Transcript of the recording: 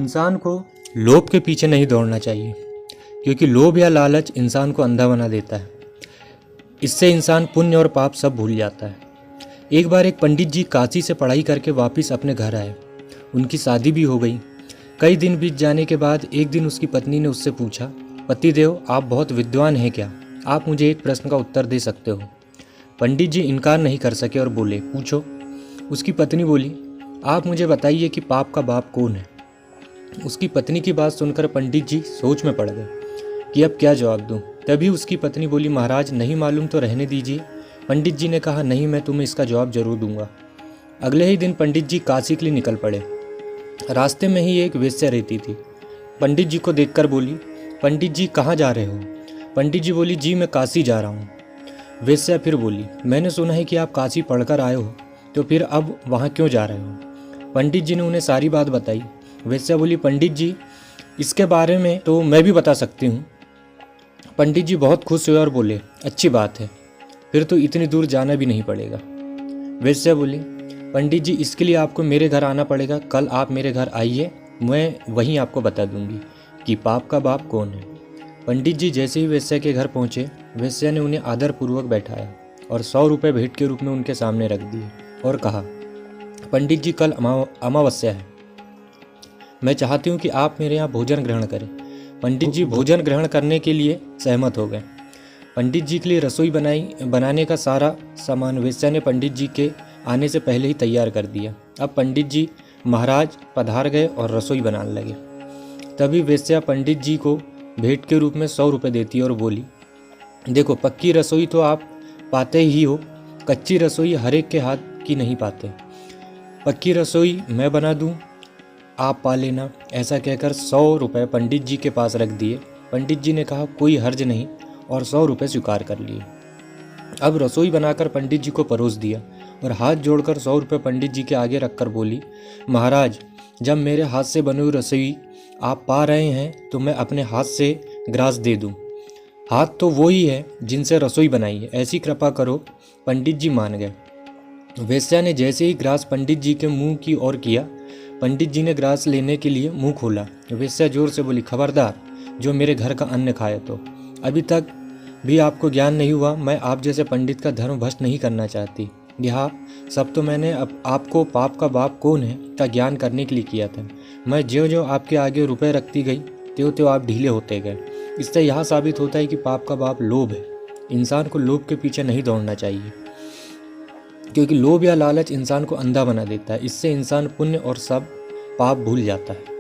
इंसान को लोभ के पीछे नहीं दौड़ना चाहिए, क्योंकि लोभ या लालच इंसान को अंधा बना देता है। इससे इंसान पुण्य और पाप सब भूल जाता है। एक बार एक पंडित जी काशी से पढ़ाई करके वापस अपने घर आए। उनकी शादी भी हो गई। कई दिन बीत जाने के बाद एक दिन उसकी पत्नी ने उससे पूछा, पतिदेव आप बहुत विद्वान हैं क्या? आप मुझे एक प्रश्न का उत्तर दे सकते हो? पंडित जी इनकार नहीं कर सके और बोले, पूछो। उसकी पत्नी बोली, आप मुझे बताइए कि पाप का बाप कौन है? उसकी पत्नी की बात सुनकर पंडित जी सोच में पड़ गए कि अब क्या जवाब दूं। तभी उसकी पत्नी बोली, महाराज नहीं मालूम तो रहने दीजिए। पंडित जी ने कहा, नहीं मैं तुम्हें इसका जवाब जरूर दूंगा। अगले ही दिन पंडित जी काशी के लिए निकल पड़े। रास्ते में ही एक वेश्या रहती थी। पंडित जी को देखकर बोली, पंडित जी कहाँ जा रहे हो? पंडित जी बोली, जी मैं काशी जा रहा हूँ। वेश्या फिर बोली, मैंने सुना है कि आप काशी पढ़कर आए हो, तो फिर अब वहाँ क्यों जा रहे हो? पंडित जी ने उन्हें सारी बात बताई। वेश्या बोली, पंडित जी इसके बारे में तो मैं भी बता सकती हूँ। पंडित जी बहुत खुश हुए और बोले, अच्छी बात है, फिर तो इतनी दूर जाना भी नहीं पड़ेगा। वेश्या बोली, पंडित जी इसके लिए आपको मेरे घर आना पड़ेगा। कल आप मेरे घर आइए, मैं वहीं आपको बता दूंगी कि पाप का बाप कौन है। पंडित जी जैसे ही वेश्या के घर पहुंचे, वेश्या ने उन्हें आदरपूर्वक बैठाया और 100 रुपये भेंट के रूप में उनके सामने रख दिए और कहा, पंडित जी कल अमावस्या है, मैं चाहती हूँ कि आप मेरे यहाँ भोजन ग्रहण करें। पंडित जी भोजन ग्रहण करने के लिए सहमत हो गए। पंडित जी के लिए रसोई बनाने का सारा सामान वेश्या ने पंडित जी के आने से पहले ही तैयार कर दिया। अब पंडित जी महाराज पधार गए और रसोई बनाने लगे। तभी वेश्या पंडित जी को भेंट के रूप में 100 रुपये देती और बोली, देखो पक्की रसोई तो आप पाते ही हो, कच्ची रसोई हर एक के हाथ की नहीं पाते। पक्की रसोई मैं बना दूं, आप पा लेना। ऐसा कहकर 100 रुपये पंडित जी के पास रख दिए। पंडित जी ने कहा, कोई हर्ज नहीं, और 100 रुपये स्वीकार कर लिए। अब रसोई बनाकर पंडित जी को परोस दिया और हाथ जोड़कर 100 रुपये पंडित जी के आगे रखकर बोली, महाराज जब मेरे हाथ से बनी हुई रसोई आप पा रहे हैं तो मैं अपने हाथ से ग्रास दे दूं। हाथ तो वो ही है जिनसे रसोई बनाई है, ऐसी कृपा करो। पंडित जी मान गए। वेश्या ने जैसे ही ग्रास पंडित जी के मुंह की ओर किया, पंडित जी ने ग्रास लेने के लिए मुंह खोला। वेश्या जोर से बोली, खबरदार जो मेरे घर का अन्न खाए तो। अभी तक भी आपको ज्ञान नहीं हुआ। मैं आप जैसे पंडित का धर्म भ्रष्ट नहीं करना चाहती। यह सब तो मैंने आपको पाप का बाप कौन है का ज्ञान करने के लिए किया था। मैं ज्यों ज्यों आपके आगे रुपए रखती गई त्यों त्यों आप ढीले होते गए। इससे यह साबित होता है कि पाप का बाप लोभ है। इंसान को लोभ के पीछे नहीं दौड़ना चाहिए, क्योंकि लोभ या लालच इंसान को अंधा बना देता है। इससे इंसान पुण्य और सब पाप भूल जाता है।